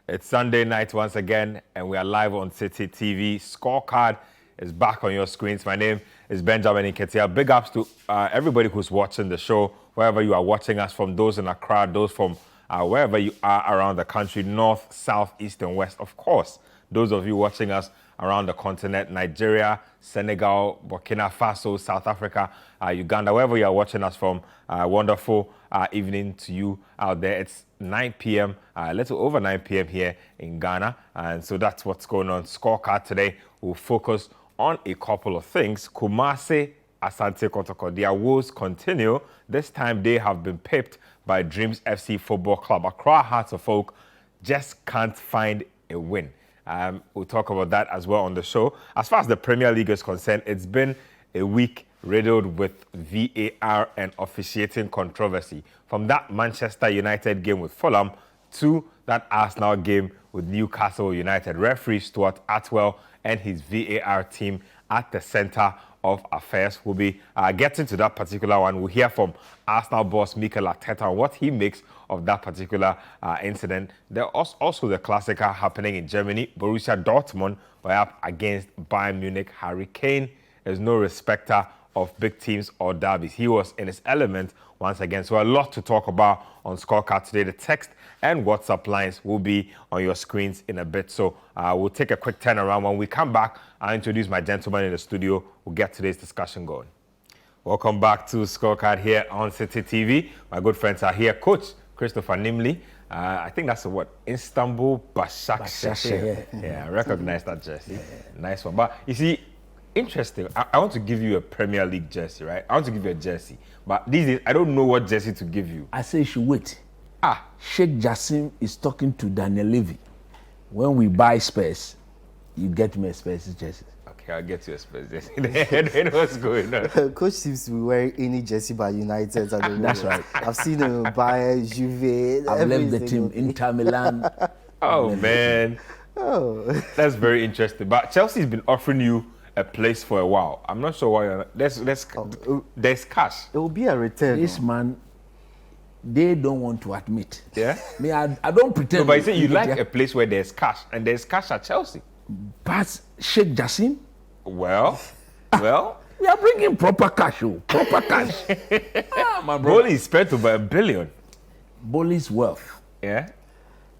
It's Sunday night once again, and we are live on Citi TV. Scorecard is back on your screens. My name is Benjamin Nketia. Big ups to everybody who's watching the show, wherever you are watching us from, those in Accra, those from wherever you are around the country, north, south, east, and west. Of course, those of you watching us around the continent, Nigeria, Senegal, Burkina Faso, South Africa, Uganda, wherever you are watching us from, wonderful evening to you out there. It's 9 p.m., a little over 9 p.m. here in Ghana, and so that's what's going on. Scorecard today will focus on a couple of things. Kumasi, Asante Kotoko, their woes continue. This time they have been pipped by Dreams FC Football Club. Accra Hearts of Oak just can't find a win. We'll talk about that as well on the show. As far as the Premier League is concerned, it's been a week riddled with VAR and officiating controversy. From that Manchester United game with Fulham to that Arsenal game with Newcastle United. Referee Stuart Atwell and his VAR team at the centre of affairs. We'll be getting to that particular one. We'll hear from Arsenal boss Mikel Arteta on what he makes of that particular incident. There's also the Klassiker happening in Germany. Borussia Dortmund were up against Bayern Munich. Harry Kane is no respecter of big teams or derbies. He was in his element once again. So a lot to talk about on Scorecard today. The text and WhatsApp lines will be on your screens in a bit. So we'll take a quick turnaround. When we come back, I'll introduce my gentleman in the studio. We'll get today's discussion going. Welcome back to Scorecard here on Citi TV. My good friends are here. Coach Christopher Nimley. I think that's Istanbul Başakşehir. Yeah, I recognize that jersey. Nice one. But you see, interesting. I want to give you a Premier League jersey, right? I want to give you a jersey. But these days, I don't know what jersey to give you. I say you should wait. Sheikh Jassim is talking to Daniel Levy. When we buy Spurs, you get me a Spurs jersey. Okay, I'll get you a Spurs jersey. I know what's going on. Coach seems to be wearing any jersey by United. That's right. I've seen him buy Juve. I've left the team, Inter Milan. Oh, man. Oh. That's very interesting. But Chelsea's been offering you a place for a while. I'm not sure why you're not. There's cash. It will be a return. This man, they don't want to admit. Yeah? Me, I don't pretend. No, but you say you like a place where there's cash, and there's cash at Chelsea. But Sheikh Jassim, Well, we are bringing proper cash. Proper cash. my brother is spent over $1 billion. Boli's wealth Yeah?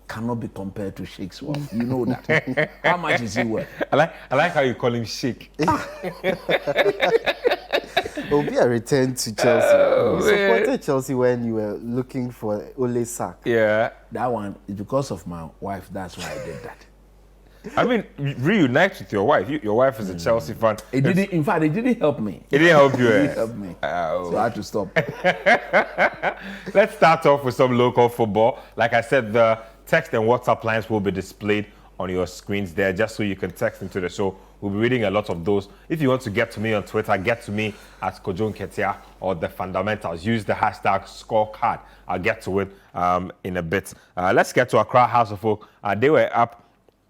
cannot be compared to Sheikh's wealth. You know that. How much is he worth? I like how you call him Sheikh. It will be a return to Chelsea. You supported Chelsea when you were looking for Ole sack. Yeah. That one is because of my wife. That's why I did that. I mean, reunite with your wife. Your wife is a Chelsea fan. In fact, it didn't help me. It didn't help you. It didn't help me. So I had to stop. Let's start off with some local football. Like I said, the text and WhatsApp lines will be displayed on your screens there, just so you can text into the show. We'll be reading a lot of those. If you want to get to me on Twitter, get to me at Kojo Nketia or The Fundamentals. Use the hashtag Scorecard. I'll get to it in a bit. Let's get to Accra House of Oak. They were up.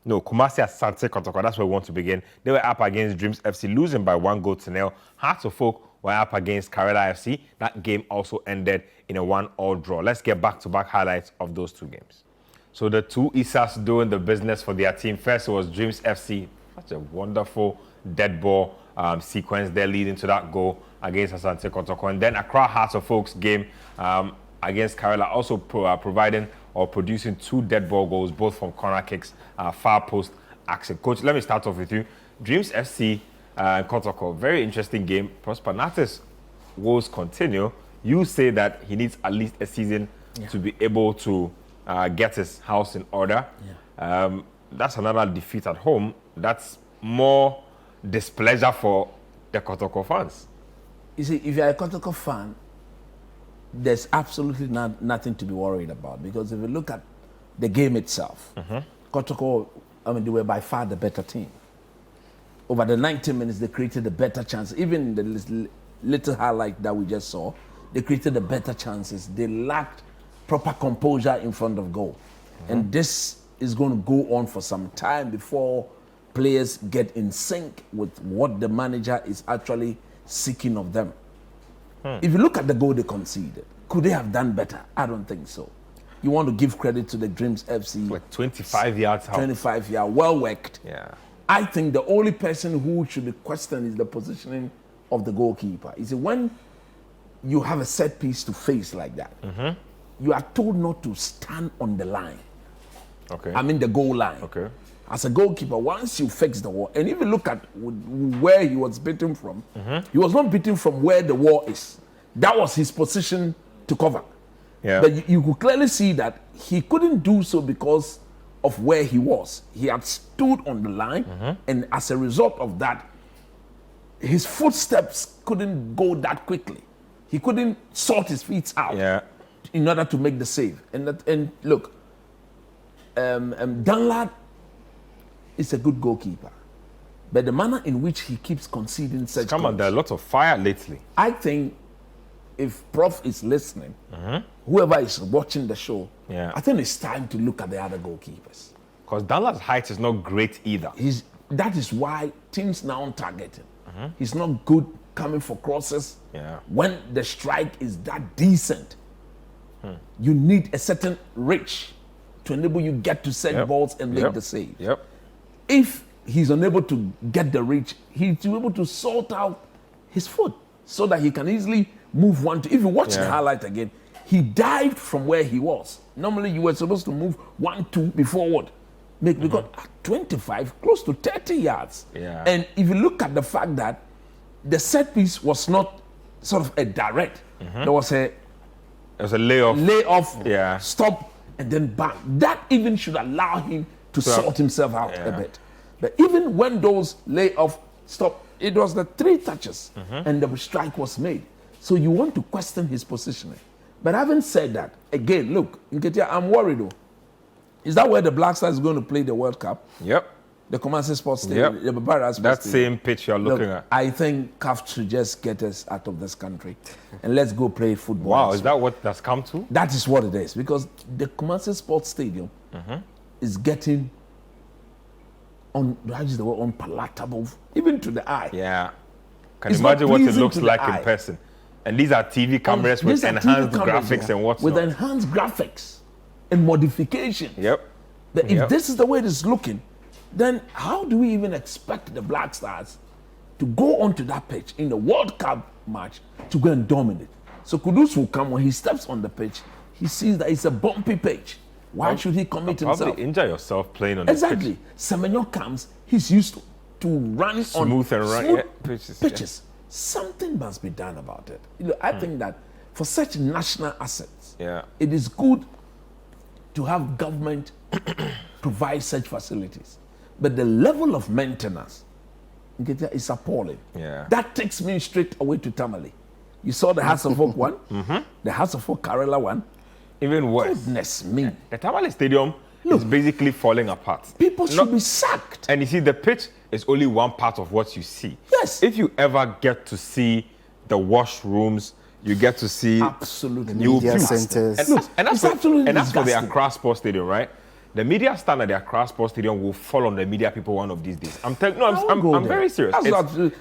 No, Kumasi Asante Kotoko, that's where we want to begin. They were up against Dreams FC, losing by 1-0. Hearts of Oak were up against Karela FC. That game also ended in a 1-1 draw. Let's get back-to-back highlights of those two games. So the two Isas doing the business for their team. First, it was Dreams FC. Such a wonderful dead ball sequence there leading to that goal against Asante Kotoko. And then Accra Hearts of Oak's game against Karela, also providing or producing two dead ball goals, both from corner kicks, far post action. Coach, let me start off with you. Dreams FC and Kotoko, very interesting game. Prosper Natis woes continue. You say that he needs at least a season to be able to get his house in order. Yeah. That's another defeat at home. That's more displeasure for the Kotoko fans. You see, if you're a Kotoko fan, there's absolutely nothing to be worried about, because if you look at the game itself, Kotoko, they were by far the better team. Over the 90 minutes, they created a better chance. Even in the little highlight that we just saw, they created the better chances. They lacked proper composure in front of goal. And this is going to go on for some time before players get in sync with what the manager is actually seeking of them. If you look at the goal they conceded, could they have done better? I don't think so. you want to give credit to the Dreams FC. Like 25 yards out. 25 yards, well worked. Yeah. I think the only person who should be questioned is the positioning of the goalkeeper. You see, when you have a set piece to face like that, you are told not to stand on the line. Okay. I mean the goal line. Okay. As a goalkeeper, once you fix the wall, and even look at where he was beaten from, he was not beaten from where the wall is. That was his position to cover. Yeah. But you could clearly see that he couldn't do so because of where he was. He had stood on the line, and as a result of that, his footsteps couldn't go that quickly. He couldn't sort his feet out in order to make the save. And look, Dunlad is a good goalkeeper, but the manner in which he keeps conceding such Come on, goals, there are lots of fire lately. I think if Prof is listening, whoever is watching the show, I think it's time to look at the other goalkeepers. Because Dunlad's height is not great either. That is why teams now target him. He's not good coming for crosses. When the strike is that decent, you need a certain reach to enable you get to set balls and make the save. If he's unable to get the reach, he's able to sort out his foot so that he can easily move one, two. If you watch the highlight again, he dived from where he was. Normally, you were supposed to move 1, 2 before what? Because at 25, close to 30 yards. And if you look at the fact that the set piece was not sort of a direct, there was a layoff, stop, and then bang. That even should allow him to sort himself out a bit. But even when those layoff stop, it was the 3 touches and the strike was made. So you want to question his positioning. But having said that, again, look, Nketia, I'm worried though. Is that where the Black Stars is going to play the World Cup? The Kumasi Sports Stadium, the Barbara Sports Stadium. Same pitch you're looking at. I think CAF should just get us out of this country and let's go play football. Wow, is that what that's come to? That is what it is, because the Kumasi Sports Stadium is getting unpalatable, even to the eye. Can you imagine what it looks like in person? And these are TV cameras with enhanced graphics and what's with enhanced graphics and modifications. But if this is the way it is looking, then how do we even expect the Black Stars to go onto that pitch in the World Cup match to go and dominate? So Kudus will come, when he steps on the pitch, he sees that it's a bumpy pitch. Why should he commit himself? Probably injure yourself playing on the pitch. Exactly. Semenyo comes, he's used to run smooth pitches. Something must be done about it. You know, I think that for such national assets, it is good to have government provide such facilities. But the level of maintenance is appalling. That takes me straight away to Tamale. You saw the House of Oak one, the House of Oak Karela one. Even worse. Goodness me. The Tamale Stadium is basically falling apart. People should be sacked. And you see, the pitch is only one part of what you see. Yes. If you ever get to see the washrooms, you get to see media centers. And that's for the Accra Sports Stadium, right? The media stand at the Accra Sports Stadium will fall on the media people one of these days. I'm telling you, I'm very serious.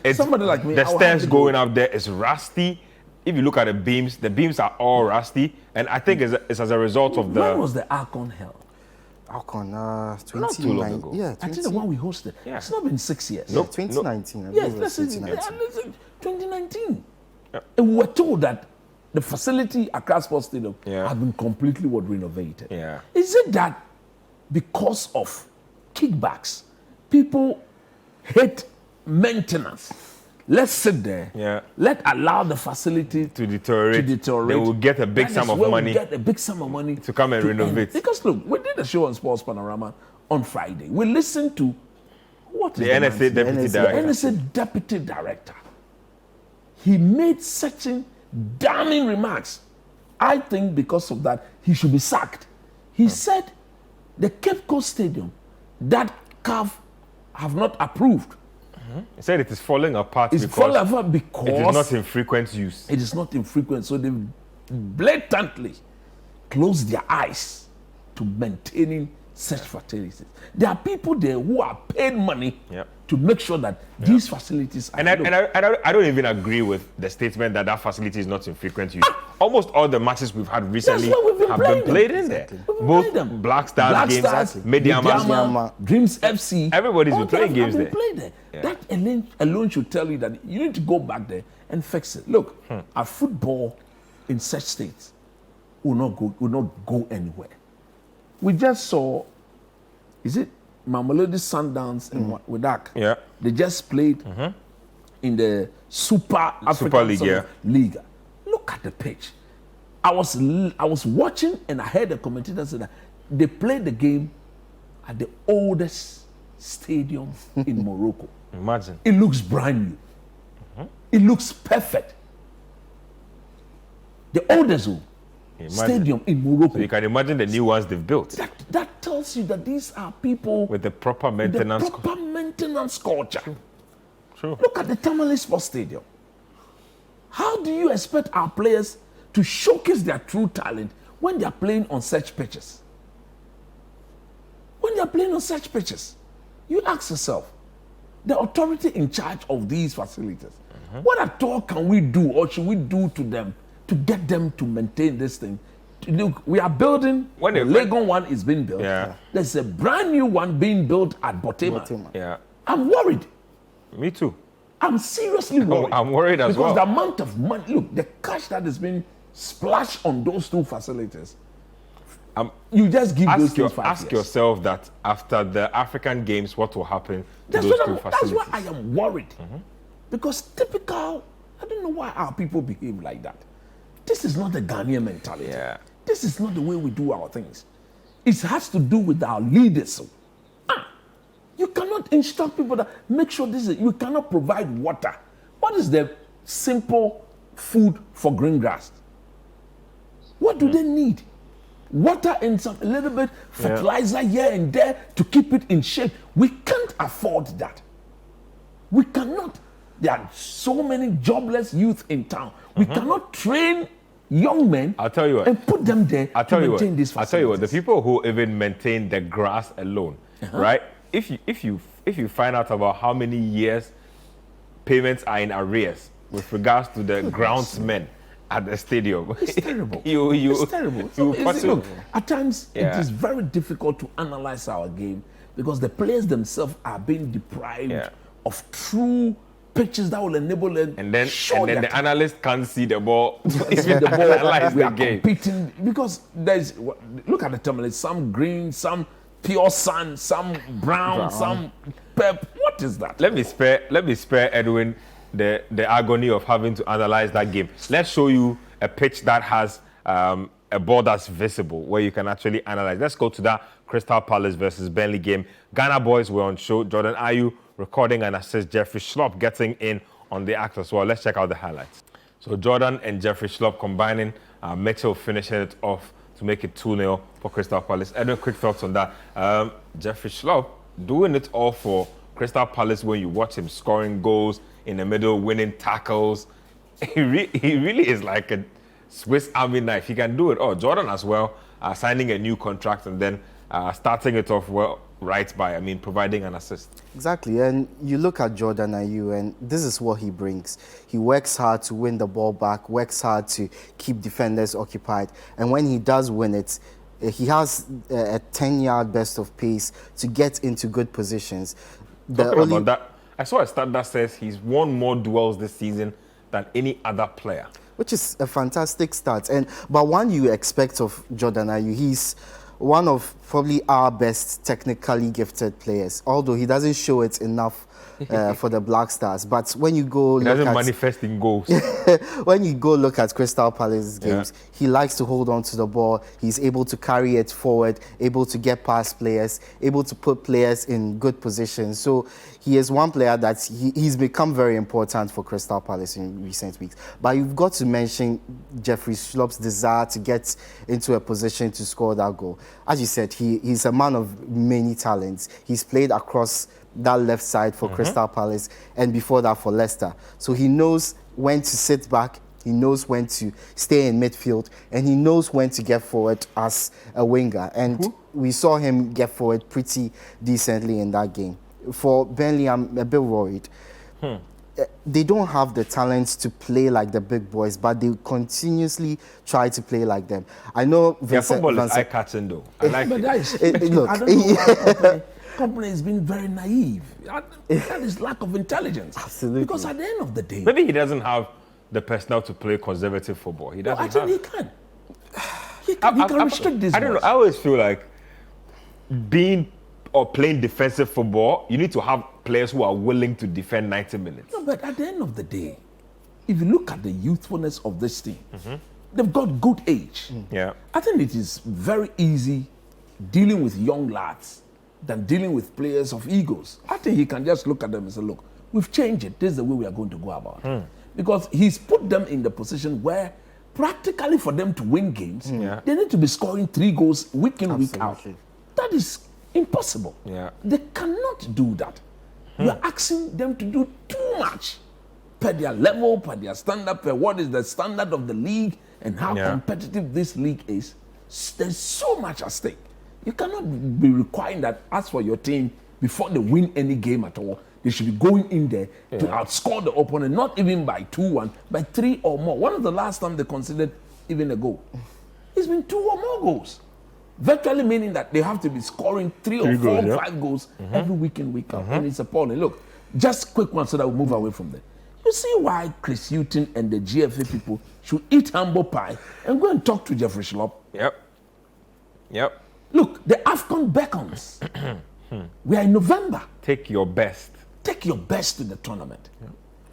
It's somebody like me. The stairs going up there is rusty. If you look at the beams are all rusty. And I think it's as a result of When was the Archon held? Archon, Not too long ago. I think the one we hosted. It's not been 6 years. No, 2019. Yes, listen, 2019. And we were told that the facility at Accra Sports Stadium had been completely renovated. Is it that because of kickbacks, people hate maintenance? Let's sit there. Let allow the facility to deteriorate. They will get a big sum of money. Get a big sum of money to come and renovate. Because look, we did a show on Sports Panorama on Friday. We listened to the NSA deputy director. The NSA deputy director. He made such damning remarks. I think because of that, he should be sacked. He said the Cape Coast Stadium that CAF have not approved. He said it is falling apart because it is not in frequent use. It is not in frequent, so they blatantly closed their eyes to maintaining such facilities. There are people there who are paid money Yep. to make sure that these facilities are. And I don't even agree with the statement that facility is not in frequent use. Almost all the matches we've had recently That's why we've been have playing been played them. in Exactly. there. We've been Both playing them. Black Stars games, Medeama, Mediama. Dreams FC. Everybody's been all playing that games have there. been played there. Yeah. That alone should tell you that you need to go back there and fix it. Look, our football in such states will not go anywhere. We just saw, is it Mamelodi Sundowns and Wydad? Yeah. They just played in the Super African League, Soccer League. Look at the pitch. I was watching and I heard the commentator say that they played the game at the oldest stadium in Morocco. Imagine. It looks brand new. It looks perfect. The oldest stadium in Morocco. So you can imagine the new ones they've built That tells you that these are people with the proper maintenance. the proper maintenance culture. True. Look at the Tamale Sports Stadium. How do you expect our players to showcase their true talent when they are playing on such pitches? When they are playing on such pitches, you ask yourself, the authority in charge of these facilities, what at all can we do or should we do to them to get them to maintain this thing? Look, we are building, the Legon one is being built. Yeah. There's a brand new one being built at Botema. Yeah. I'm worried. Me too. I'm seriously worried. I'm worried as well. Because the amount of money, look, the cash that is being splashed on those two facilities, you just give those things 5 years. Ask yourself that after the African Games, what will happen to those two facilities? That's why I am worried. Because typical, I don't know why our people behave like that. This is not the Ghanaian mentality. Yeah. This is not the way we do our things. It has to do with our leaders. You cannot instruct people that make sure this is, you cannot provide water. What is the simple food for green grass? What do they need? Water and a little bit fertilizer here and there to keep it in shape. We can't afford that. We cannot. There are so many jobless youth in town. We cannot train young men I'll tell you what, and put them there to maintain these facilities. I'll tell you what, the people who even maintain the grass alone, right? If you find out about how many years payments are in arrears with regards to the groundsmen at the stadium, it's terrible. It's terrible. Look, at times it is very difficult to analyze our game because the players themselves are being deprived of true pitches that will enable them. And then the analyst can't see the ball. Analyze the game. Competing because there's look at the term. There's some green, some pure sun, some brown, some purple. What is that? Let me spare Edwin the agony of having to analyze that game. Let's show you a pitch that has a ball that's visible where you can actually analyze. Let's go to that Crystal Palace versus Burnley game. Ghana boys were on show. Jordan Ayew recording an assist. Jeffrey Schlupp getting in on the act as well. Let's check out the highlights. So Jordan and Jeffrey Schlupp combining, Mitchell finishing it off to make it 2-0 for Crystal Palace. Edwin, quick thoughts on that. Jeffrey Schlupp doing it all for Crystal Palace when you watch him scoring goals in the middle, winning tackles. He really is like a Swiss Army knife. He can do it all. Jordan as well, signing a new contract and then starting it off well, right by, providing an assist. Exactly, and you look at Jordan Ayew, and this is what he brings. He works hard to win the ball back, works hard to keep defenders occupied, and when he does win it, he has a 10-yard burst of pace to get into good positions. Talking about that, I saw a stat that says he's won more duels this season than any other player. Which is a fantastic stat. But one you expect of Jordan Ayew, he's one of probably our best technically gifted players, although he doesn't show it enough for the Black Stars. But when you go he doesn't manifest in goals. When you go look at Crystal Palace games, he likes to hold on to the ball. He's able to carry it forward, able to get past players, able to put players in good positions. So he is one player that he's become very important for Crystal Palace in recent weeks. But you've got to mention Jeffrey Schlupp's desire to get into a position to score that goal. As you said, he's a man of many talents. He's played across that left side for Crystal Palace and before that for Leicester. So he knows when to sit back He knows when to stay in midfield, and he knows when to get forward as a winger. And we saw him get forward pretty decently in that game. For Burnley, I'm a bit worried. They don't have the talents to play like the big boys, but they continuously try to play like them. I know football is eye-catching though. I like But it. that is, Look, I don't know why company has been very naive. That is lack of intelligence. Absolutely. Because at the end of the day, Maybe he doesn't have the personnel to play conservative football. He doesn't I think have. he can. He can restrict this. I don't know. I always feel like being or playing defensive football, you need to have players who are willing to defend 90 minutes. No, but at the end of the day, if you look at the youthfulness of this team, they've got good age. Yeah. I think it is very easy dealing with young lads than dealing with players of egos. I think he can just look at them and say, look, we've changed it. This is the way we are going to go about it. Because he's put them in the position where practically for them to win games, they need to be scoring 3 goals week in, week out. Absolutely. That is impossible. Yeah. They cannot do that. You're asking them to do too much per their level, per their standard, per what is the standard of the league and how competitive this league is. There's so much at stake. You cannot be requiring that as for your team, before they win any game at all, they should be going in there to outscore the opponent, not even by 2-1, by 3 or more. When was the last time they considered even a goal? It's been 2 or more goals. Virtually meaning that they have to be scoring 3 or 4 or 5 goals every week in, week out. And it's appalling. Look, just quick one so that we move away from there. You see why Chris Hughton and the GFA people should eat humble pie and go and talk to Jeffrey Schlupp? Yep. Look, the AFCON beckons. We are in November. Take your best. Take your best to the tournament.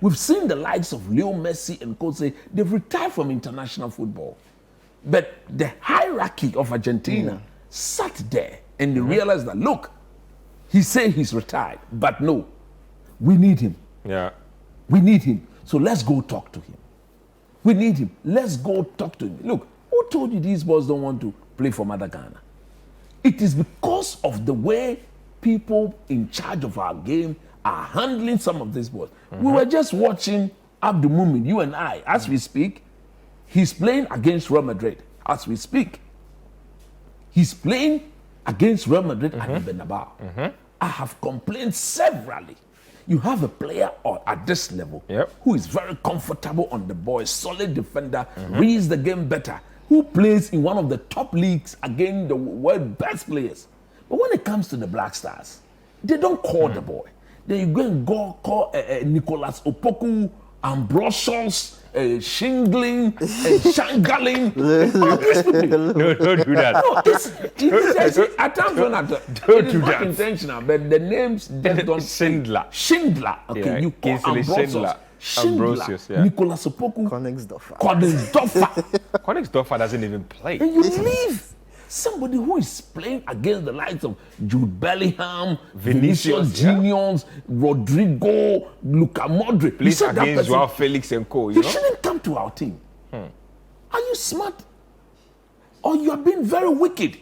We've seen the likes of Leo Messi and co say they've retired from international football. But the hierarchy of Argentina sat there and they realized that, look, he said he's retired, but no, we need him. Yeah. We need him. So let's go talk to him. We need him. Let's go talk to him. Look, who told you these boys don't want to play for Mother Ghana? It is because of the way people in charge of our game are handling some of these boys. We were just watching Abdul Mumin, you and I, as we speak. He's playing against Real Madrid as we speak. He's playing against Real Madrid at the Bernabeu. I have complained severally. You have a player at this level who is very comfortable on the ball, solid defender, reads the game better, who plays in one of the top leagues against the world best players. But when it comes to the Black Stars, they don't call the boy. Then you go and call Nicolas Opoku, Ambrosios, shingling, shangling. No, don't do that. No, it's at times when it is not intentional, but the names just don't. Schindler. Okay, Yeah, you call Kingsley Ambrosios. Ambrosius, yeah. Nicolas Opoku, Koningsdorfer. Koningsdorfer doesn't even play. And you leave somebody who is playing against the likes of Jude Bellingham, Vinicius Juniors, Rodrigo, Luka Modric. Plays against Joao Felix and co. He shouldn't come to our team. Are you smart? Or you are being very wicked?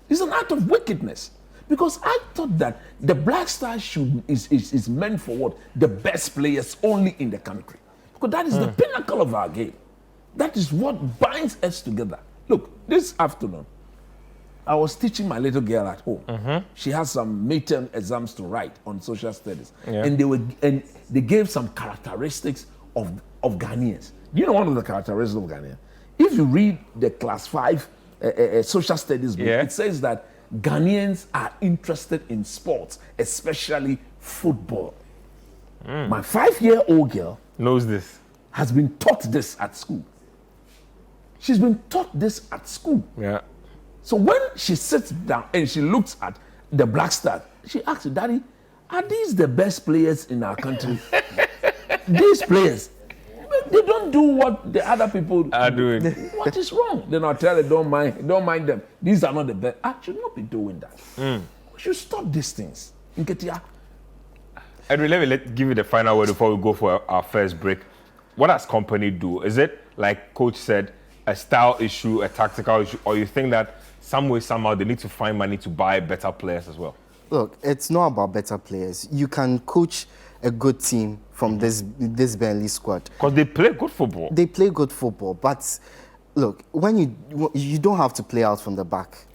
It's an act of wickedness. Because I thought that the Black Star is meant for what? The best players only in the country. Because that is the pinnacle of our game. That is what binds us together. Look, this afternoon, I was teaching my little girl at home. She has some midterm exams to write on social studies. And they gave some characteristics of Ghanaians. You know one of the characteristics of Ghanaians? If you read the class 5 social studies book, it says that Ghanaians are interested in sports, especially football. My 5-year-old girl knows this. Has been taught this at school. She's been taught this at school. Yeah. So when she sits down and she looks at the Black Stars, she asks, Daddy, are these the best players in our country? These players, they don't do what the other people are doing. What is wrong? Then I'll tell her, don't mind them. These are not the best. I should not be doing that. We should stop these things. Edwin, let me give you the final word before we go for our first break. What does company do? Is it, like Coach said, a style issue, a tactical issue, or you think that some way, somehow, they need to find money to buy better players as well? Look, it's not about better players. You can coach a good team from this Burnley squad. Because they play good football. They play good football, but look, when you don't have to play out from the back.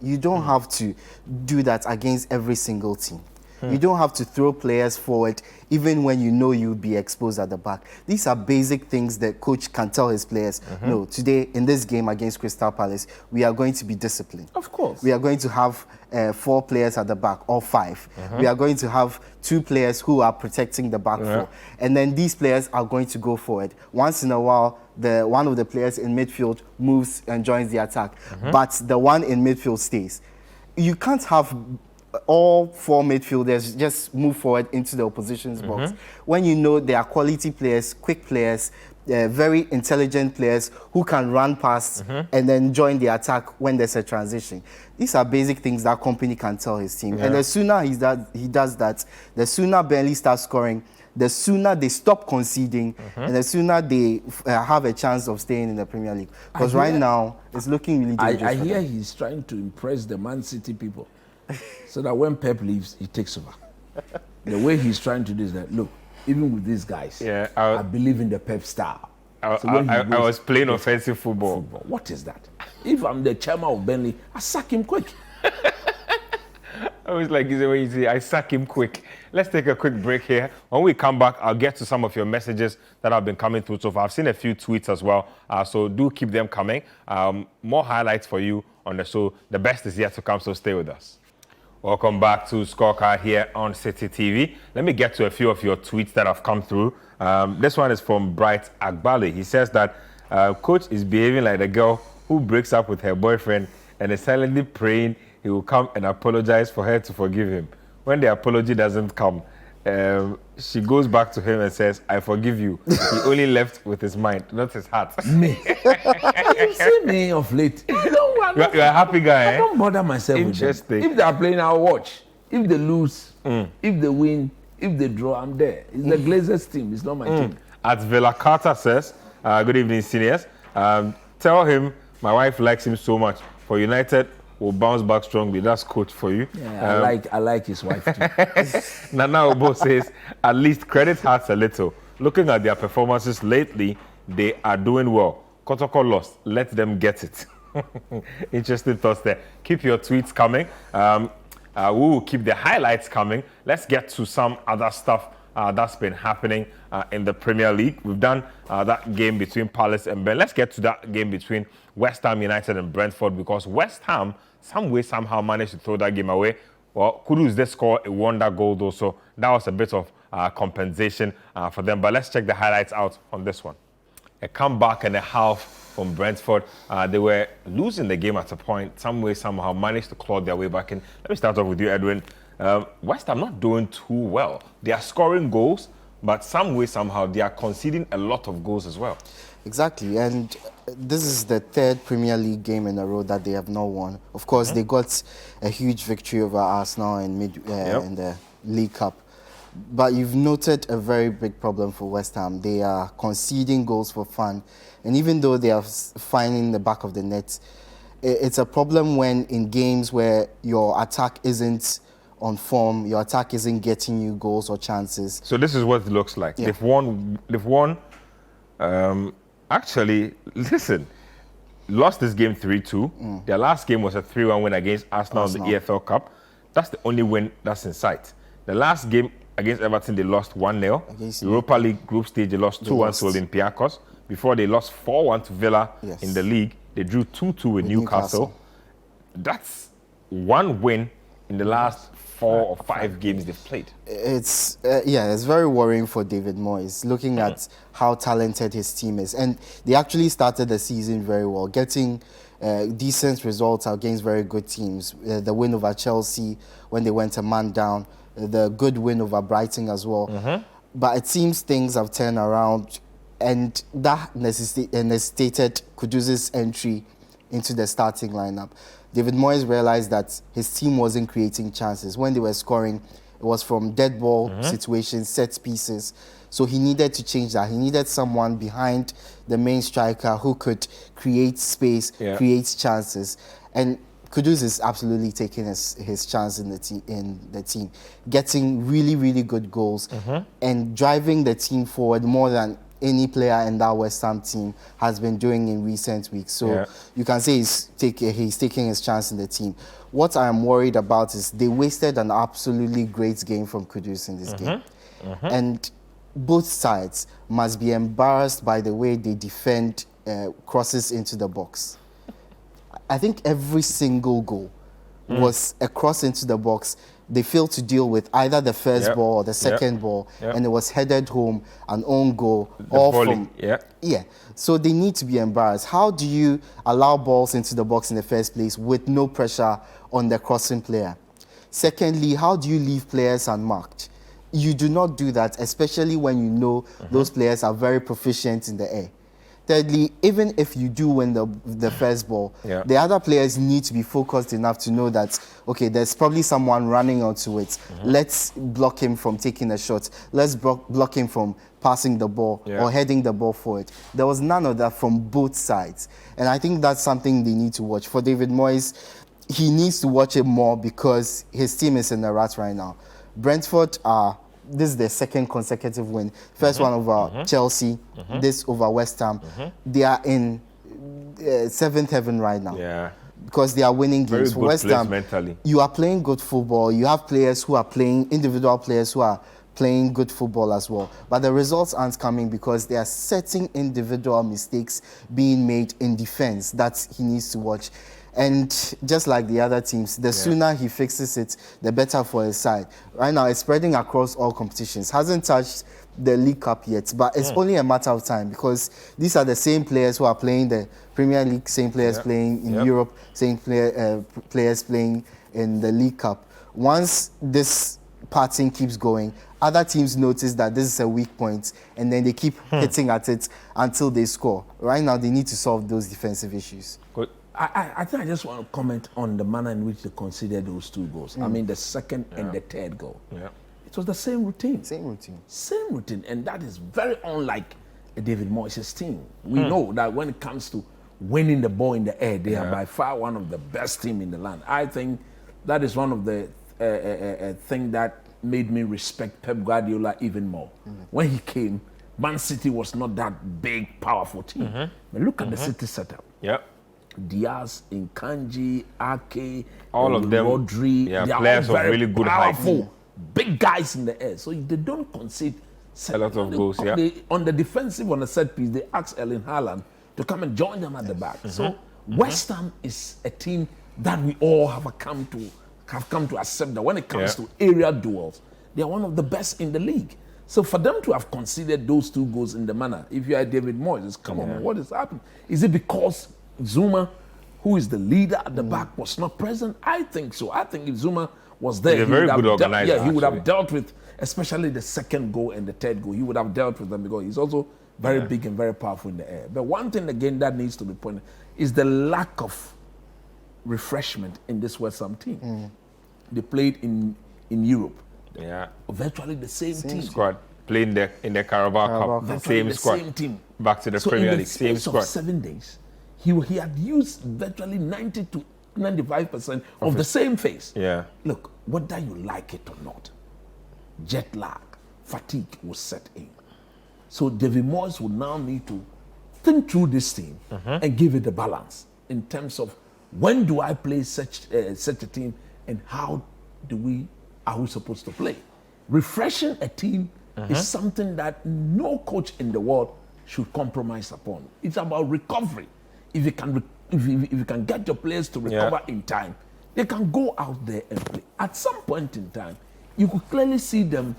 You don't have to do that against every single team. You don't have to throw players forward even when you know you'll be exposed at the back. These are basic things that coach can tell his players. No, today in this game against Crystal Palace, we are going to be disciplined. Of course. We are going to have 4 players at the back, or 5. We are going to have 2 players who are protecting the back 4. And then these players are going to go forward. Once in a while, one of the players in midfield moves and joins the attack. But the one in midfield stays. You can't have all 4 midfielders just move forward into the opposition's box when you know they are quality players, quick players, very intelligent players who can run past and then join the attack when there's a transition. These are basic things that company can tell his team. And the sooner he does that, the sooner Burnley starts scoring, the sooner they stop conceding, and the sooner they have a chance of staying in the Premier League. Because right now, it's looking really dangerous. I hear he's trying to impress the Man City people so that when Pep leaves, he takes over. The way he's trying to do is that, look, even with these guys, I believe in the Pep style. I was playing offensive football. What is that? If I'm the chairman of Burnley, I sack him quick. I was like, when you say, I sack him quick. Let's take a quick break here. When we come back, I'll get to some of your messages that have been coming through so far. I've seen a few tweets as well, so do keep them coming. More highlights for you on the show. The best is yet to come, so stay with us. Welcome back to Scorecard here on Citi TV. Let me get to a few of your tweets that have come through. This one is from Bright Agbali. He says that coach is behaving like the girl who breaks up with her boyfriend and is silently praying he will come and apologize for her to forgive him. When the apology doesn't come, she goes back to him and says, I forgive you. He only left with his mind, not his heart. Me. You see me of late. You're a happy guy, I don't bother myself with them. If they are playing, I'll watch. If they lose, if they win, if they draw, I'm there. It's the Glazers team. It's not my team. At Villa Carter says, good evening, seniors. Tell him my wife likes him so much. For United, we'll bounce back strongly. That's coach for you. Yeah, I like his wife too. Nana Obo says, at least credit Hearts a little. Looking at their performances lately, they are doing well. Kotoko lost. Let them get it. Interesting thoughts there. Keep your tweets coming. We will keep the highlights coming. Let's get to some other stuff that's been happening in the Premier League. We've done that game between Palace and Burnley. Let's get to that game between West Ham United and Brentford, because West Ham, some way, somehow managed to throw that game away. Well, Kudus did score a wonder goal, though, so that was a bit of compensation for them. But let's check the highlights out on this one. A comeback and a half from Brentford. They were losing the game at a point. Some way, somehow managed to claw their way back in. Let me start off with you, Edwin. West Ham not doing too well. They are scoring goals, but some way, somehow, they are conceding a lot of goals as well. Exactly, and this is the 3rd Premier League game in a row that they have not won. Of course, they got a huge victory over Arsenal in the League Cup. But you've noted a very big problem for West Ham. They are conceding goals for fun. And even though they are finding the back of the net, it's a problem when in games where your attack isn't on form, your attack isn't getting you goals or chances. So this is what it looks like. Yeah. They've won. Actually, listen, lost this game 3-2. Their last game was a 3-1 win against Arsenal in the EFL Cup. That's the only win that's in sight. The last game against Everton, they lost 1-0. Europa League group stage, they lost 2-1 to Olympiacos. Before, they lost 4-1 to Villa in the league. They drew 2-2 with Newcastle. That's one win in the last 4 or 5 games they've played. It's very worrying for David Moyes, looking at how talented his team is. And they actually started the season very well, getting decent results against very good teams. The win over Chelsea when they went a man down, the good win over Brighton as well. But it seems things have turned around, and that necessitated Kudus's entry into the starting lineup. David Moyes realized that his team wasn't creating chances. When they were scoring, it was from dead ball situations, set pieces. So he needed to change that. He needed someone behind the main striker who could create space, create chances. And Kudus is absolutely taking his chance in the team, getting really, really good goals and driving the team forward more than any player in that West Ham team has been doing in recent weeks. So you can say he's taking his chance in the team. What I'm worried about is they wasted an absolutely great game from Kudus in this game. And both sides must be embarrassed by the way they defend crosses into the box. I think every single goal was a cross into the box. They failed to deal with either the first ball or the second ball, and it was headed home, an own goal, all from So they need to be embarrassed. How do you allow balls into the box in the first place with no pressure on the crossing player? Secondly, how do you leave players unmarked? You do not do that, especially when you know those players are very proficient in the air. Thirdly, even if you do win the first ball, the other players need to be focused enough to know that, okay, there's probably someone running onto it. Let's block him from taking a shot. Let's block him from passing the ball or heading the ball forward. There was none of that from both sides. And I think that's something they need to watch. For David Moyes, he needs to watch it more because his team is in a rut right now. Brentford this is their second consecutive win. First one over Chelsea, this over West Ham. They are in seventh heaven right now. Because they are winning games. For West Ham, mentally. You are playing good football. You have players who are playing, individual players who are playing good football as well. But the results aren't coming because there are certain individual mistakes being made in defense that he needs to watch. And just like the other teams, the sooner he fixes it, the better for his side. Right now, it's spreading across all competitions. Hasn't touched the League Cup yet, but it's only a matter of time because these are the same players who are playing the Premier League, same players playing in Europe, same players playing in the League Cup. Once this pattern keeps going, other teams notice that this is a weak point, and then they keep hitting at it until they score. Right now, they need to solve those defensive issues. Good. I think I just want to comment on the manner in which they considered those two goals. I mean, the second and the third goal. It was the same routine. Same routine. Same routine. And that is very unlike David Moyes' team. We know that when it comes to winning the ball in the air, they are by far one of the best team in the land. I think that is one of the thing that made me respect Pep Guardiola even more. When he came, Man City was not that big, powerful team. But look at the City setup. Diaz, Nkanji, Ake, all of them, Rodri, they are players of really good powerful, height. Big guys in the air. So they don't concede a lot of goals. On the defensive, on the set piece, they asked Erling Haaland to come and join them at the back. So West Ham is a team that we all have come to accept that when it comes to area duels, they are one of the best in the league. So for them to have conceded those two goals in the manner, if you are David Moyes, come on, what is happening? Is it because Zuma, who is the leader at the back, was not present? I think so. I think if Zuma was there, he would have dealt with, especially the second goal and the third goal. He would have dealt with them because he's also very big and very powerful in the air. But one thing again that needs to be pointed is the lack of refreshment in this West Ham team. They played in Europe. Virtually the same team. Squad. Playing in the Carabao Cup. Same squad. Same team. Back to the Premier League. Same squad. Of 7 days. He had used virtually 90 to 95% of the same face. Look, whether you like it or not, jet lag, fatigue will set in. So David Moyes will now need to think through this team and give it a balance in terms of when do I play such a team and how are we supposed to play. Refreshing a team is something that no coach in the world should compromise upon. It's about recovery. If you can get your players to recover in time, they can go out there and play. At some point in time, you could clearly see them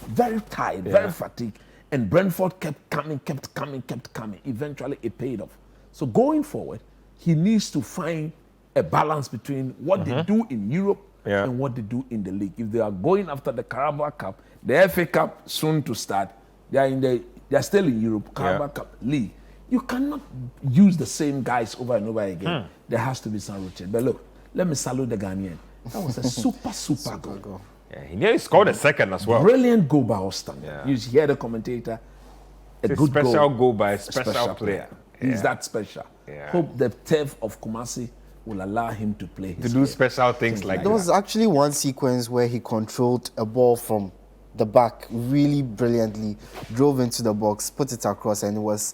very tired, very fatigued, and Brentford kept coming. Eventually, it paid off. So going forward, he needs to find a balance between what they do in Europe and what they do in the league. If they are going after the Carabao Cup, the FA Cup soon to start, they are still in Europe, Carabao Cup, League. You cannot use the same guys over and over again. There has to be some routine. But look, let me salute the Ghanaian. That was a super goal. He nearly scored a second as well. Brilliant goal by Austin. You hear the commentator. A good special goal by a special player. He's that special. Hope the Tev of Kumasi will allow him to play his To do game. special things like There was that. actually one sequence where he controlled a ball from the back really brilliantly, drove into the box, put it across, and it was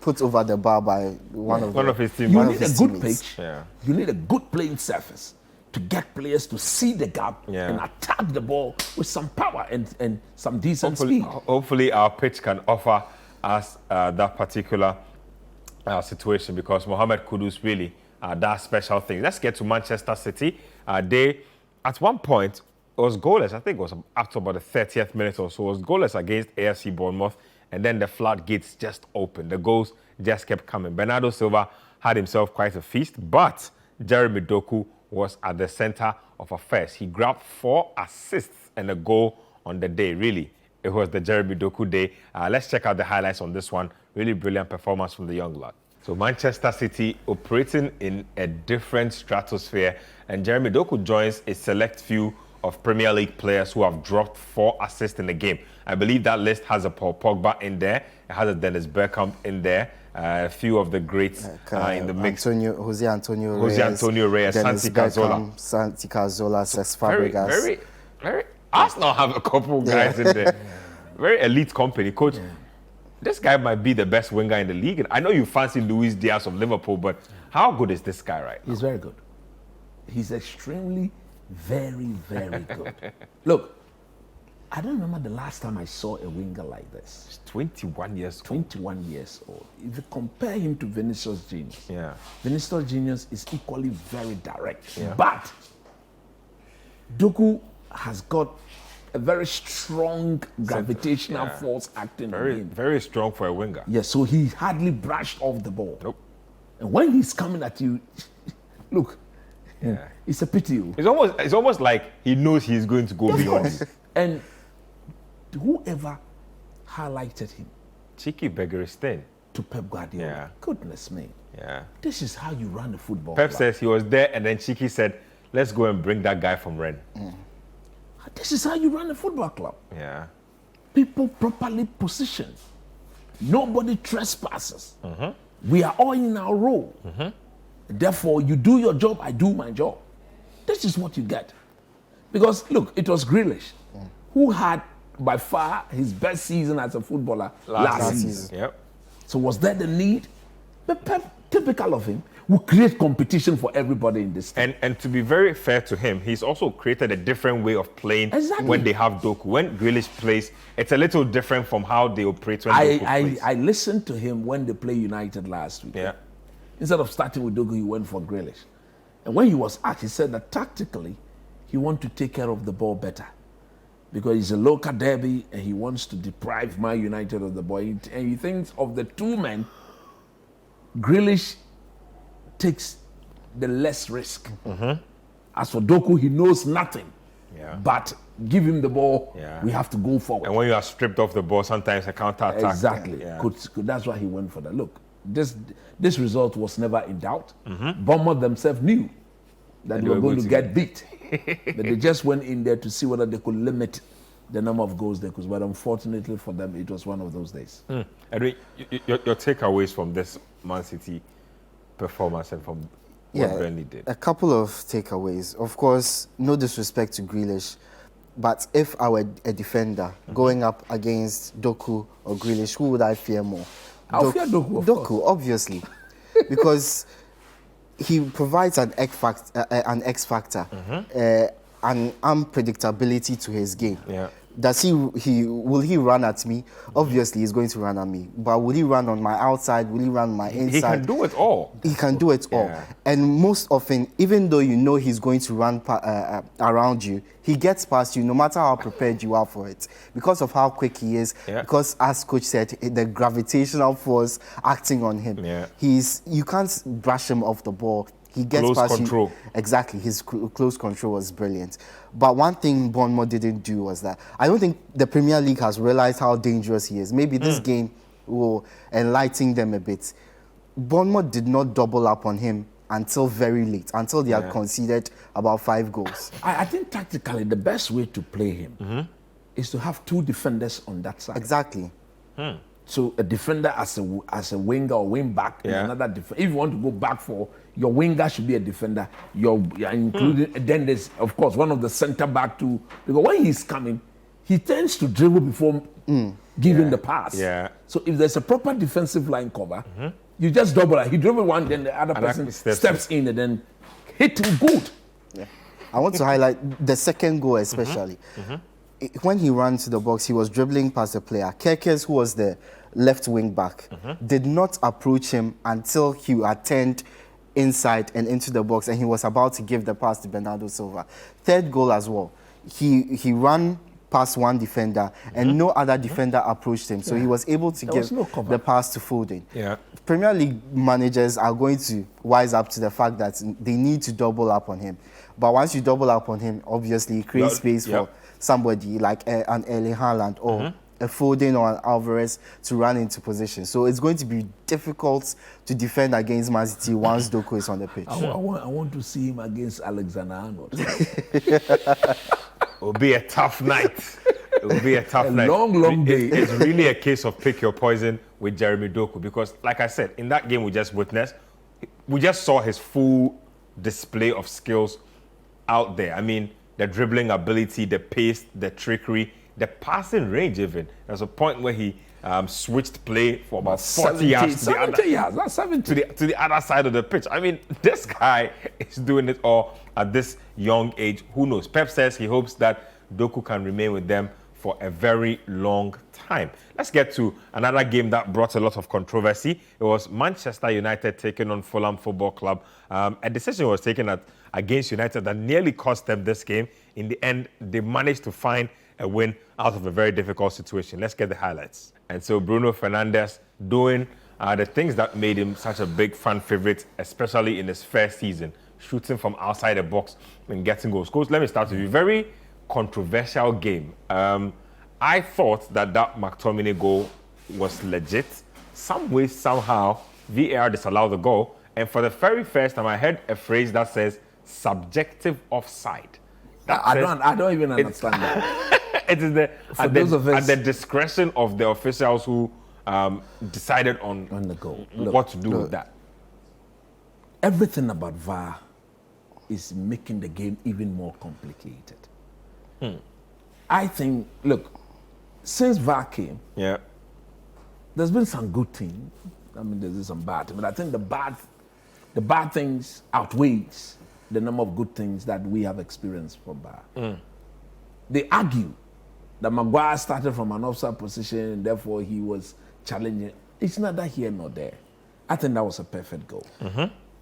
put over the bar by one of his You teammates. need a his good teammates. pitch. Yeah. You need a good playing surface to get players to see the gap Yeah. and attack the ball with some power and some decent Hopefully, speed. hopefully our pitch can offer us that particular situation, because Mohamed Kudus really does special things. Let's get to Manchester City. They, at one point, it was goalless. I think it was after about the 30th minute or so. It was goalless against AFC Bournemouth, and then the floodgates just opened. The goals just kept coming. Bernardo Silva had himself quite a feast, but Jeremy Doku was at the center of affairs. He grabbed 4 assists and a goal on the day. Really, it was the Jeremy Doku day. Let's check out the highlights on this one. Really brilliant performance from the young lad. So Manchester City operating in a different stratosphere, and Jeremy Doku joins a select few of Premier League players who have dropped 4 assists in the game. I believe that list has a Paul Pogba in there. It has a Dennis Bergkamp in there. A few of the greats in the mix. Jose Antonio Reyes, Dennis Santi Cazorla. Santi Cazorla, Cesc Very, Fabregas. very. Arsenal have a couple guys in there. Very elite company. Coach, this guy might be the best winger in the league. I know you fancy Luis Diaz of Liverpool, but how good is this guy right now? He's very good. He's extremely, very, very good. Look, I don't remember the last time I saw a winger like this. He's 21 years old. 21 years old. If you compare him to Vinicius Junior, Yeah. Vinicius Junior is equally very direct. Yeah. But Doku has got a very strong gravitational yeah. force acting on Very, him. very strong for a winger. Yeah, so he hardly brushed off the ball. Nope. And when he's coming at you, look, it's a pity. It's almost like he knows he's going to go beyond it. And whoever highlighted him Cheeky Begiristain. to Pep Guardiola, Yeah. goodness me, Yeah. this is how you run a football Pep club. says he was there, and then Cheeky said, let's go and bring that guy from Rennes. This is how you run a football club. Yeah. People properly positioned. Nobody trespasses. We are all in our role. Therefore, you do your job, I do my job. This is what you get. Because, look, it was Grealish who had, by far, his best season as a footballer last season. Yep. So was there the need? But Pep, typical of him, will create competition for everybody in this team. And to be very fair to him, he's also created a different way of playing Exactly. when they have Doku. When Grealish plays, it's a little different from how they operate when Doku plays. I listened to him when they played United last week. Yeah. Instead of starting with Doku, he went for Grealish. And when he was asked, he said that tactically, he wants to take care of the ball better. Because he's a local derby and he wants to deprive Man United of the ball. And he thinks of the two men, Grealish takes the less risk. As for Doku, he knows nothing. Yeah. But give him the ball, Yeah. we have to go forward. And when you are stripped off the ball, sometimes a counter-attack. Exactly. Yeah. That's why he went for that. Look, this result was never in doubt. Bournemouth themselves knew that they were going to get beat. But they just went in there to see whether they could limit the number of goals they could. But unfortunately for them, it was one of those days. Edwin, your takeaways from this Man City performance and from what Burnley did? A couple of takeaways. Of course, no disrespect to Grealish, but if I were a defender going up against Doku or Grealish, who would I fear more? I'll fear Doku, of Doku, obviously, because he provides an X factor, an unpredictability to his game. Yeah. Does will he run at me? Obviously, he's going to run at me. But will he run on my outside? Will he run on my inside? He can do it all. He can do it all. Yeah. And most often, even though you know he's going to run around you, he gets past you no matter how prepared you are for it. Because of how quick he is, Yeah. because as coach said, the gravitational force acting on him. Yeah. You can't brush him off the ball. He gets Close past control. you. Exactly. His close control was brilliant. But one thing Bournemouth didn't do was that I don't think the Premier League has realized how dangerous he is. Maybe this game will enlighten them a bit. Bournemouth did not double up on him until very late, until they had conceded about 5 goals. I think tactically the best way to play him is to have 2 defenders on that side. Exactly. So a defender as a winger or wing back, and another defender. If you want to go back for your winger, should be a defender. You're including. Then there's of course one of the centre back too, because when he's coming, he tends to dribble before giving the pass. Yeah. So if there's a proper defensive line cover, you just double it. He dribble one, then the other person steps in and then hit him good. Yeah. I want to highlight the second goal especially. When he ran to the box, he was dribbling past the player. Kerkez, who was the left wing back, did not approach him until he had turned inside and into the box, and he was about to give the pass to Bernardo Silva. Third goal as well. He ran past one defender, and no other defender approached him, so he was able to give the pass to Foden. Yeah. Premier League managers are going to wise up to the fact that they need to double up on him. But once you double up on him, obviously it creates space for somebody like an Erling Haaland or a Foden or an Alvarez to run into position. So it's going to be difficult to defend against Man City once Doku is on the pitch. I want to see him against Alexander-Arnold. It will be a tough night. It will be a tough night. Long day. It's really a case of pick your poison with Jeremy Doku, because, like I said, in that game we just witnessed, we just saw his full display of skills out there. I mean, the dribbling ability, the pace, the trickery, the passing range even. There's a point where he switched play for about 40 yards to the other, that's 70. to the other side of the pitch. I mean, this guy is doing it all at this young age. Who knows? Pep says he hopes that Doku can remain with them for a very long time. Let's get to another game that brought a lot of controversy. It was Manchester United taking on Fulham Football Club. A decision was taken against United that nearly cost them this game. In the end, they managed to find a win out of a very difficult situation. Let's get the highlights. And so Bruno Fernandes doing the things that made him such a big fan favorite, especially in his first season, shooting from outside the box and getting goals. Coach, let me start with you. Very controversial game. I thought that McTominay goal was legit. Some way, somehow, VAR disallowed the goal. And for the very first time, I heard a phrase that says subjective offside. I don't even understand that. It is at the discretion of the officials who decided on the goal. What to do with that. Everything about VAR is making the game even more complicated. I think, look, since VAR came, there's been some good things. I mean, there's been some bad things, but I think the bad things outweighs the number of good things that we have experienced from VAR. They argue that Maguire started from an offside position and therefore he was challenging. It's neither here nor there. I think that was a perfect goal.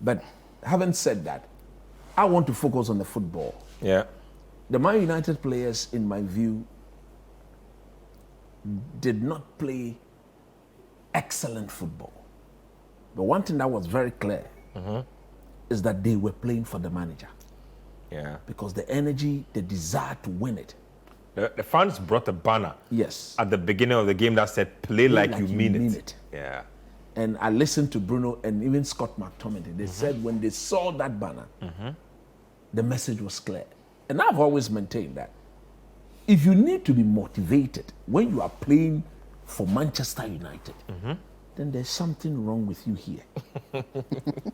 But having said that, I want to focus on the football. Yeah. The Man United players, in my view, did not play excellent football. But one thing that was very clear is that they were playing for the manager. Yeah. Because the energy, the desire to win it. The fans brought a banner. Yes. At the beginning of the game that said, play like you mean it. Yeah. And I listened to Bruno and even Scott McTominay. They said when they saw that banner, the message was clear. And I've always maintained that if you need to be motivated when you are playing for Manchester United, then there's something wrong with you here.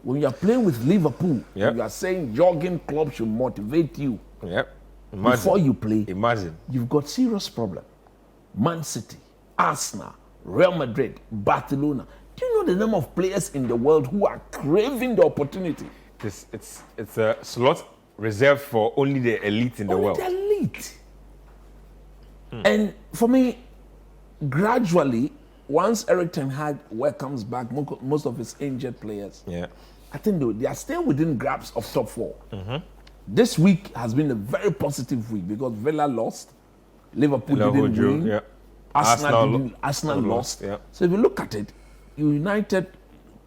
When you are playing with Liverpool, you are saying Jurgen Klopp should motivate you before you play. Imagine. You've got serious problem. Man City, Arsenal, Real Madrid, Barcelona. Do you know the number of players in the world who are craving the opportunity? It's a slot reserved for only the elite in the world. The elite. And for me, gradually, once Eric Ten Hag welcomes back most of his injured players, I think they are still within grasp of top four. This week has been a very positive week because Villa lost, Liverpool didn't win, Arsenal lost. So if you look at it, United,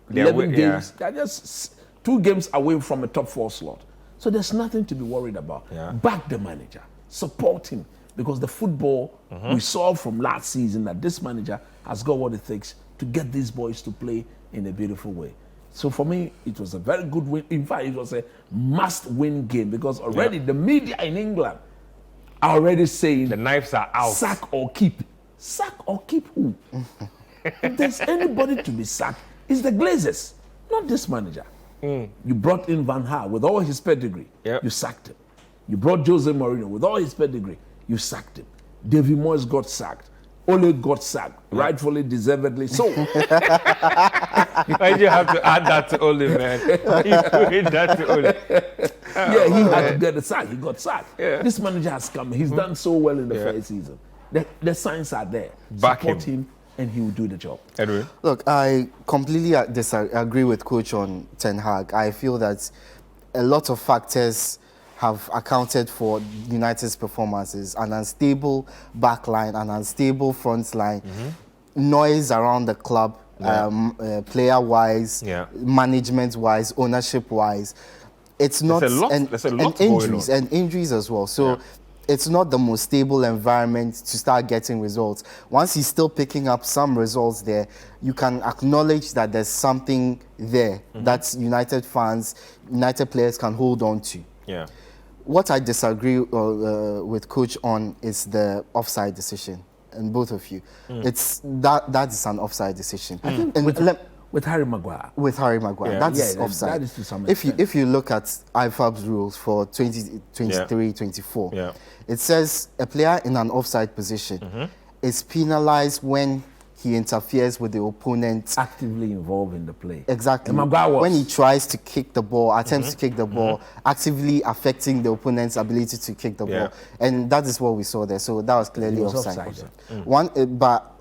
11 games, they're just 2 games away from a top 4 slot. So there's nothing to be worried about. Back the manager, support him, because the football we saw from last season that this manager has got what it takes to get these boys to play in a beautiful way. So for me, it was a very good win. In fact, it was a must-win game because already the media in England are already saying the knives are out. Sack or keep. Sack or keep who? If there's anybody to be sacked, it's the Glazers, not this manager. You brought in Van Gaal with all his pedigree, you sacked him. You brought Jose Mourinho with all his pedigree, you sacked him. David Moyes got sacked. Ole got sacked, rightfully, deservedly so. Why did you have to add that to Ole, man? You put that to Ole. Yeah, he had to get the sack. He got sacked. Yeah. This manager has come. He's done so well in the first season. The signs are there. Back Support him, and he will do the job. Edwin? Look, I completely disagree with Coach on Ten Hag. I feel that a lot of factors have accounted for United's performances. An unstable backline, an unstable front line, noise around the club, player-wise, management-wise, ownership-wise. It's not There's a lot and going on. and injuries as well. So it's not the most stable environment to start getting results. Once he's still picking up some results there, you can acknowledge that there's something there that United fans, United players can hold on to. Yeah. What I disagree with Coach on is the offside decision, and both of you. It's that is an offside decision. I think with Harry Maguire. With Harry Maguire, that's offside. That is to some extent. If you look at IFAB's rules for 2023-24, it says a player in an offside position is penalized when he interferes with the opponent. Actively involved in the play. Exactly. And Maguire was. When he tries to kick the ball, attempts to kick the ball, actively affecting the opponent's ability to kick the ball. And that is what we saw there. So that was clearly offside. But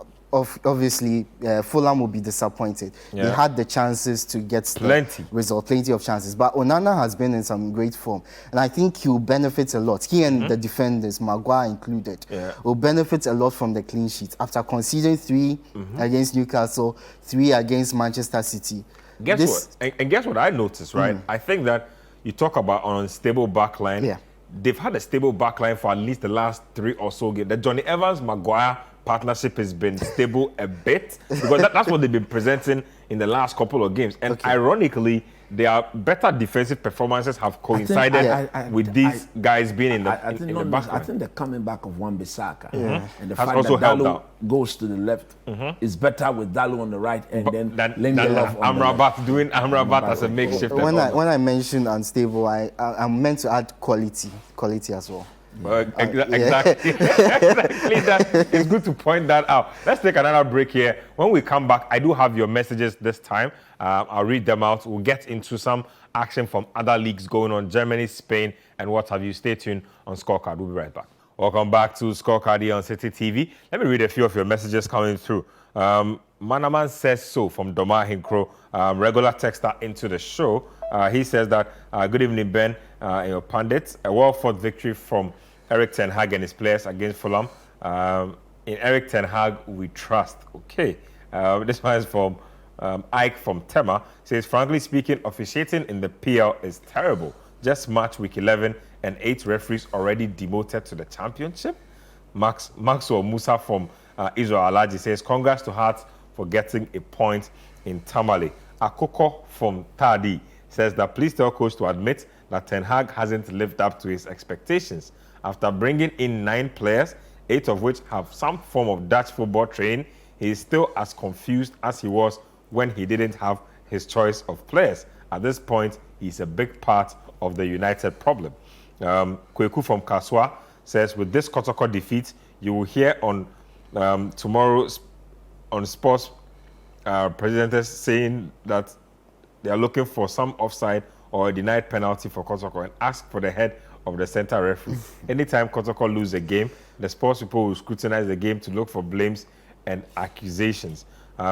obviously, Fulham will be disappointed. They had the chances to get the result, plenty of chances. But Onana has been in some great form. And I think he will benefit a lot. He and the defenders, Maguire included, will benefit a lot from the clean sheet. After conceding 3 against Newcastle, 3 against Manchester City. Guess what? And guess what I noticed, right? I think that you talk about an unstable backline. They've had a stable backline for at least the last 3 or so games. The Johnny Evans-Maguire partnership has been stable a bit because that's what they've been presenting in the last couple of games. And ironically, their better defensive performances have coincided with these guys being in the back line. I think the coming back of Wan-Bissaka and the has fact also that helped Dalot out. Goes to the left is better with Dalot on the right and then Lindelof on Amrabat doing Amrabat as a makeshift. When I mentioned unstable, I'm meant to add quality as well. Exactly. It's good to point that out. Let's take another break here. When we come back, I do have your messages this time. I'll read them out. We'll get into some action from other leagues going on, Germany, Spain, and what have you. Stay tuned on Scorecard. We'll be right back. Welcome back to Scorecard here on Citi TV. Let me read a few of your messages coming through. Manaman says so from Doma Hinkro, regular texter into the show. He says that, good evening, Ben, and your pundits. A well-fought victory from Eric Ten Hag and his players against Fulham. In Eric Ten Hag, we trust. Okay. This one is from Ike from Tema. Says, frankly speaking, officiating in the PL is terrible. Just match week 11 and 8 referees already demoted to the championship. Maxwell Musa from Israel Alaji says, congrats to Hearts for getting a point in Tamale. Akoko from Tadi says that please tell coach to admit that Ten Hag hasn't lived up to his expectations. After bringing in 9 players, 8 of which have some form of Dutch football training, he is still as confused as he was when he didn't have his choice of players. At this point, he's a big part of the United problem. Kweku from Kaswa says, with this Kotoko defeat, you will hear on tomorrow on sports presenters saying that they are looking for some offside or a denied penalty for Kotoko and ask for the head of the center referee. Anytime Kotoko lose a game, the sports people will scrutinize the game to look for blames and accusations.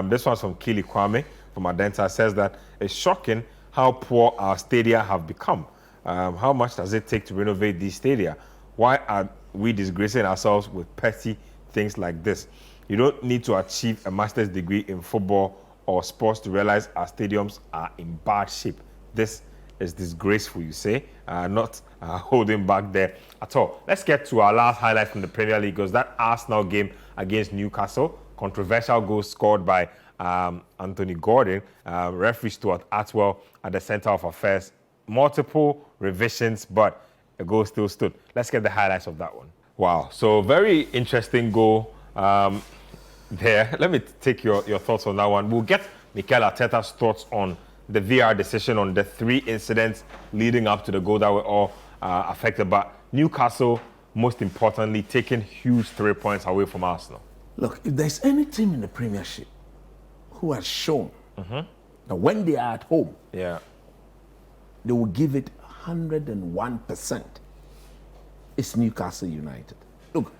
This one's from Kili Kwame from Adenta, says that it's shocking how poor our stadia have become. How much does it take to renovate these stadia? Why are we disgracing ourselves with petty things like this? You don't need to achieve a master's degree in football or sports to realize our stadiums are in bad shape. This is disgraceful, you say, not holding back there at all. Let's get to our last highlight from the Premier League, because that Arsenal game against Newcastle, controversial goal scored by Anthony Gordon, referee Stuart Atwell at the center of affairs. Multiple revisions, but a goal still stood. Let's get the highlights of that one. Wow, so very interesting goal. there. Let me take your thoughts on that one. We'll get Mikel Arteta's thoughts on the VAR decision on the 3 incidents leading up to the goal that were all affected. But Newcastle, most importantly, taking huge 3 points away from Arsenal. Look, if there's any team in the Premiership who has shown that when they are at home, Yeah. they will give it 101%, it's Newcastle United. Look,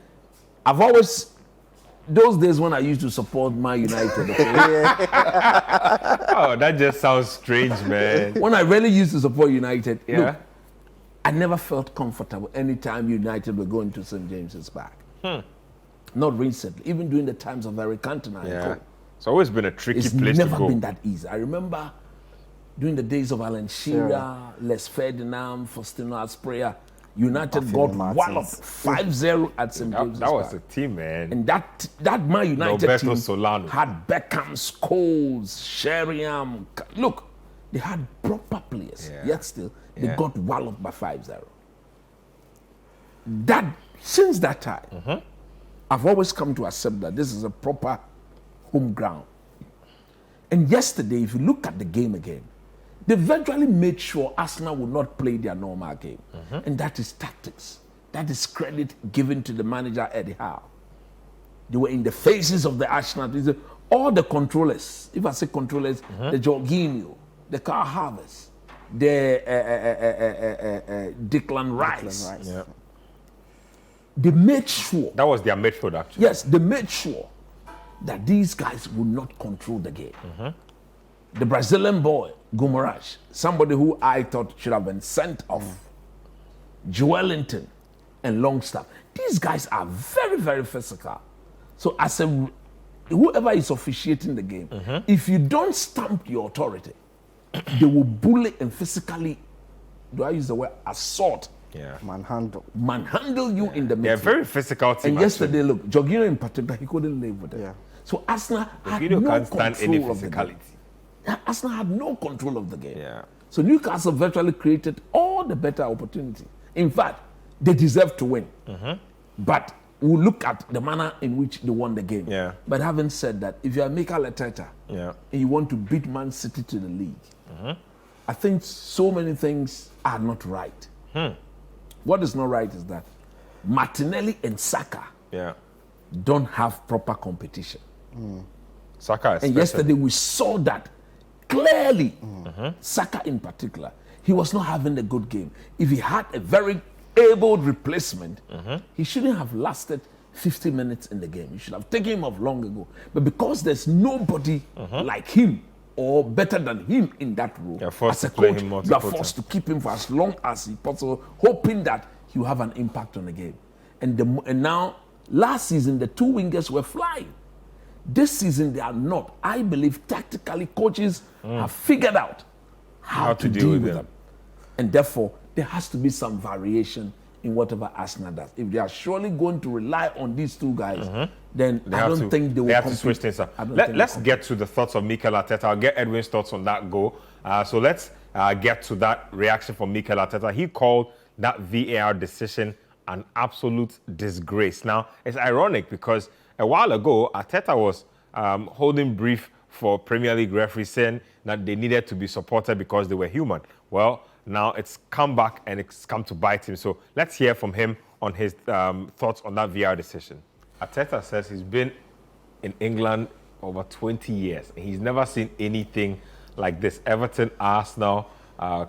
I've always, those days when I used to support Man United, okay, Oh, that just sounds strange, man. when I really used to support United, Yeah. look, I never felt comfortable anytime United were going to St. James's Park. Not recently, even during the times of Eric Cantona. and Yeah. co. It's always been a tricky It's place to never go. been that easy. I remember during the days of Alan Shearer, Les Ferdinand, Faustino Asprilla, United Buffalo got Martins. walloped 5-0 at St. James's That was Park. a team, man. And that Man United Roberto team Solano. had Beckham, Scholes, Sheringham. Look, they had proper players. Yeah. Yet still, they Yeah. got walloped by 5-0. Since that time, I've always come to accept that this is a proper home ground. And yesterday, if you look at the game again, they virtually made sure Arsenal would not play their normal game. And that is tactics. That is credit given to the manager, Eddie Howe. They were in the faces of the Arsenal. All the controllers, if I say controllers, the Jorginho, the Carl Harvest, the Declan Rice, Yeah. they made sure, That was their midfield, actually. yes, they made sure that these guys would not control the game. The Brazilian boy, Gumarães, somebody who I thought should have been sent off, Joelinton and Longstaff. These guys are very, very physical. So as whoever is officiating the game, if you don't stamp your authority, they will bully and physically, do I use the word assault, Yeah. manhandle you in the midfield. They're a very physical team. And yesterday, look, Jorginho in particular, he couldn't live with it. Yeah. So Arsenal had Jorginho no can't stand any control of the game. physicality. Arsenal had no control of the game. Yeah. So Newcastle virtually created all the better opportunity. In fact, they deserve to win. But we'll look at the manner in which they won the game. Yeah. But having said that, if you are Mikel Arteta Yeah. and you want to beat Man City to the league, I think so many things are not right. What is not right is that Martinelli and Saka Yeah. don't have proper competition. Saka And especially. yesterday we saw that clearly. Saka in particular, he was not having a good game. If he had a very able replacement, he shouldn't have lasted 50 minutes in the game. You should have taken him off long ago. But because there's nobody like him or better than him in that role, You're forced as a to play coach, him you are multiple forced to keep him for as long as possible, hoping that he will have an impact on the game. And now, last season, the two wingers were flying. This season, they are not. I believe tactically, coaches have figured out how to deal with them. And therefore, there has to be some variation in whatever Arsenal does. If they are surely going to rely on these two guys, then I don't think they will have to compete. switch things up. I don't think Let's they'll get to the thoughts of Mikel Arteta. I'll get Edwin's thoughts on that goal. So let's get to that reaction from Mikel Arteta. He called that VAR decision an absolute disgrace. Now, it's ironic because a while ago, Arteta was holding brief for Premier League referees saying that they needed to be supported because they were human. Well, now it's come back and it's come to bite him. So let's hear from him on his thoughts on that VAR decision. Arteta says he's been in England over 20 years and he's never seen anything like this. Everton, Arsenal,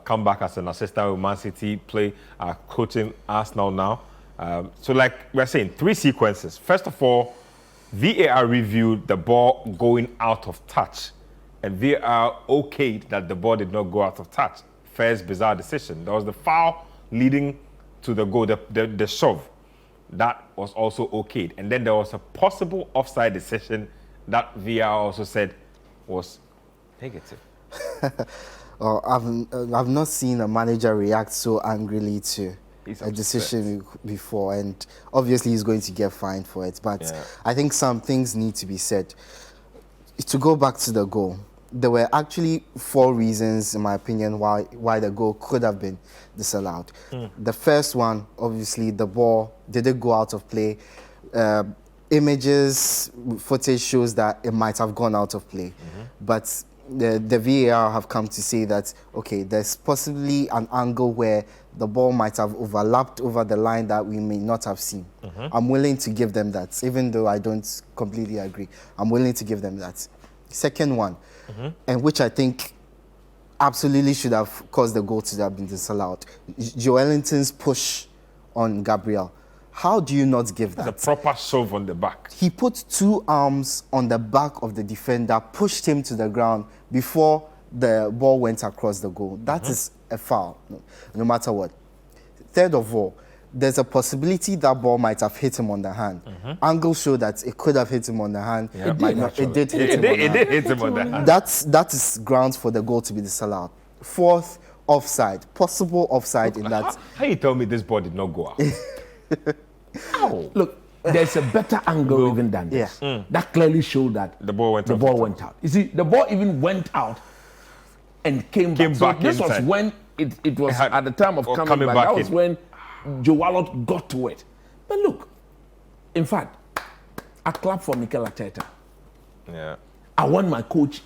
come back as an assistant with Man City, play coaching Arsenal now. So like we're saying, 3 sequences. First of all, VAR reviewed the ball going out of touch and VAR okayed that the ball did not go out of touch. First bizarre decision. There was the foul leading to the goal, the shove. That was also okayed. And then there was a possible offside decision that VAR also said was negative. I've not seen a manager react so angrily to He's a upset. decision before, and obviously he's going to get fined for it. But Yeah. I think some things need to be said. To go back to the goal, there were actually 4 reasons, in my opinion, why the goal could have been disallowed. The first one, obviously, the ball did it go out of play. images, footage shows that it might have gone out of play. But the VAR have come to say that, okay, there's possibly an angle where the ball might have overlapped over the line that we may not have seen. I'm willing to give them that, even though I don't completely agree. I'm willing to give them that. Second one, and which I think absolutely should have caused the goal to have been disallowed. Joelinton's push on Gabriel. How do you not give that? The proper shove on the back. He put 2 arms on the back of the defender, pushed him to the ground before the ball went across the goal. That is a foul, no matter what. Third of all, there's a possibility that ball might have hit him on the hand. Angles show that it could have hit him on the hand. It did hit him on the hand. That is grounds for the goal to be disallowed. Fourth, offside. Possible offside in that. How you tell me this ball did not go out? Look, there's a better angle even than this. That clearly showed that the ball went out. You see, the ball even went out and came back. So this was when it was at the time of coming back. That was when Joe Wallot got to it. But look, in fact, I clap for Mikel Arteta. Yeah. I want my coach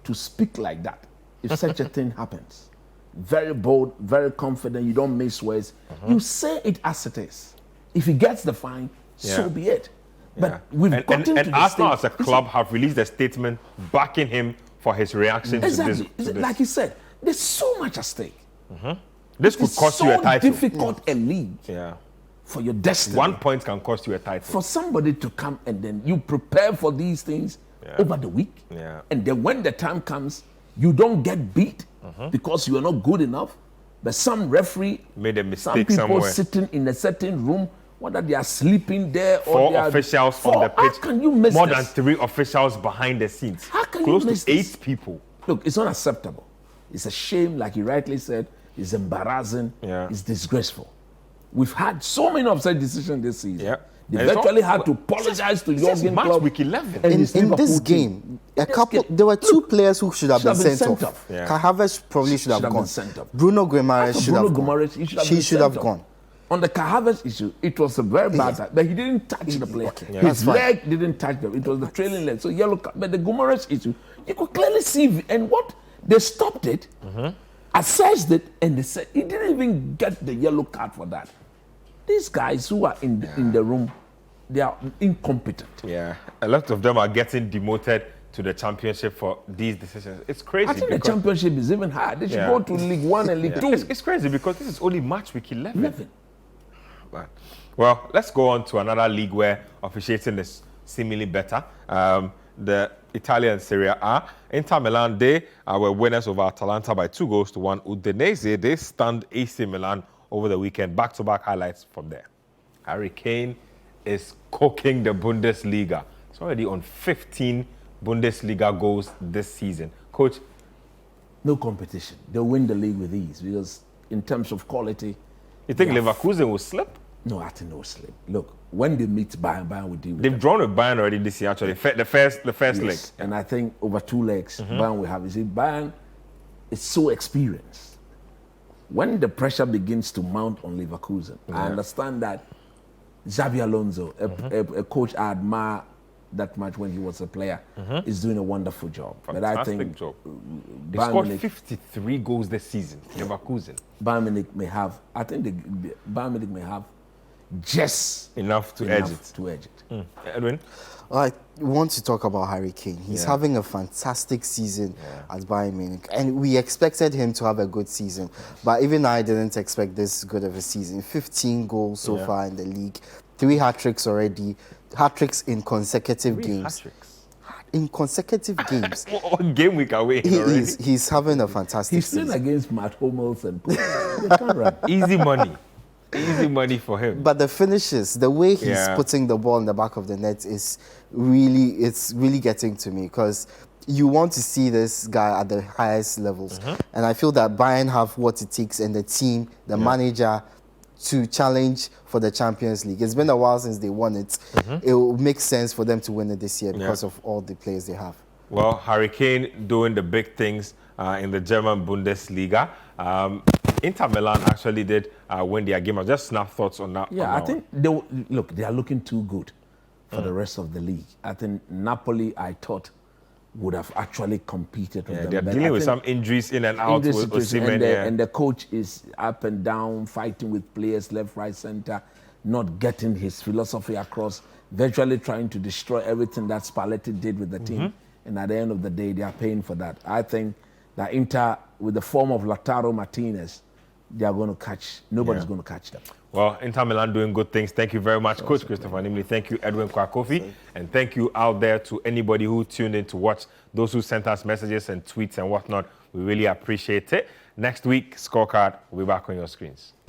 to speak like that if such a thing happens. Very bold, very confident, you don't miss words. You say it as it is. If he gets the fine, so be it. But we've gotten to the Arsenal as a club have released a statement backing him for his reaction to this. Like you said, there's so much at stake. This could cost you a title. It's so difficult a league for your destiny. 1 point can cost you a title. For somebody to come and then you prepare for these things over the week. And then when the time comes, you don't get beat because you are not good enough. But some referee made a mistake some people somewhere. Sitting in a certain room, whether they are sleeping there or Four they are officials on the pitch. How can you miss more this? than 3 officials behind the scenes. How can Close you miss to 8 this? people. Look, it's not acceptable. It's a shame, like you rightly said. It's embarrassing. It's disgraceful. We've had so many offside decisions this season. They virtually had to apologize to Jurgen Klopp. Week 11. In this game, there were 2 players who should have been sent off. Kai Havertz probably should have gone. Bruno Guimaraes should have gone. He should have gone. On the Kai Havertz issue, it was a very bad time, but he didn't touch the player. His leg didn't touch them. It was the trailing leg. So yellow card. But the Guimaraes issue, you could clearly see. And what? They stopped it, assessed it, and they said he didn't even get the yellow card for that. These guys who are in the room, they are incompetent. Yeah, a lot of them are getting demoted to the championship for these decisions. It's crazy. I think the championship is even higher. They should go to League 1 and League 2. It's crazy because this is only match week 11. But, well, let's go on to another league where officiating is seemingly better. The Italian Serie A. Inter Milan, they were winners over Atalanta by 2-1. Udinese, they stunned AC Milan over the weekend. Back-to-back highlights from there. Harry Kane is cooking the Bundesliga. It's already on 15 Bundesliga goals this season. Coach? No competition. They'll win the league with ease because in terms of quality... You think Leverkusen will slip? No, I think no slip. Look, when they meet Bayern, Bayern will deal with They've them. drawn with Bayern already this year, actually. The first leg. And I think over 2 legs, Bayern will have. You see, Bayern is so experienced. When the pressure begins to mount on Leverkusen, I understand that Xabi Alonso, a coach I admire that much when he was a player, is doing a wonderful job. Fantastic but I think job. They scored 53 goals this season, Leverkusen. Bayern Munich may have, I think Bayern Munich may have just enough to edge it. Edwin? I want to talk about Harry Kane. He's having a fantastic season at Bayern Munich, and we expected him to have a good season. But even I didn't expect this good of a season. 15 goals so far in the league, 3 hat-tricks already, hat-tricks in consecutive games. Hat-tricks? In consecutive games. What game week are we in already? He's having a fantastic season. He's playing against Matt Hummels and they can't run. Easy money. Easy money for him. But the finishes, the way he's putting the ball in the back of the net is really getting to me, because you want to see this guy at the highest levels. And I feel that Bayern have what it takes, and the team, the manager, to challenge for the Champions League. It's been a while since they won it. It will make sense for them to win it this year because of all the players they have. Well, Harry Kane doing the big things in the German Bundesliga. Inter Milan actually did win their game. Just snap thoughts on that. Yeah, I think they are looking too good for the rest of the league. I think Napoli, I thought, would have actually competed with them. They're But dealing I with think some injuries in and out with Osimhen. and the coach is up and down, fighting with players left, right, center, not getting his philosophy across, virtually trying to destroy everything that Spalletti did with the team. And at the end of the day, they are paying for that. I think that Inter, with the form of Lautaro Martinez, they are going to catch, nobody's going to catch them. Well, Inter Milan doing good things. Thank you very much, Coach Christopher Nimley. Thank you, Edwin Kwakofi. And thank you out there to anybody who tuned in to watch, those who sent us messages and tweets and whatnot. We really appreciate it. Next week, Scorecard will be back on your screens.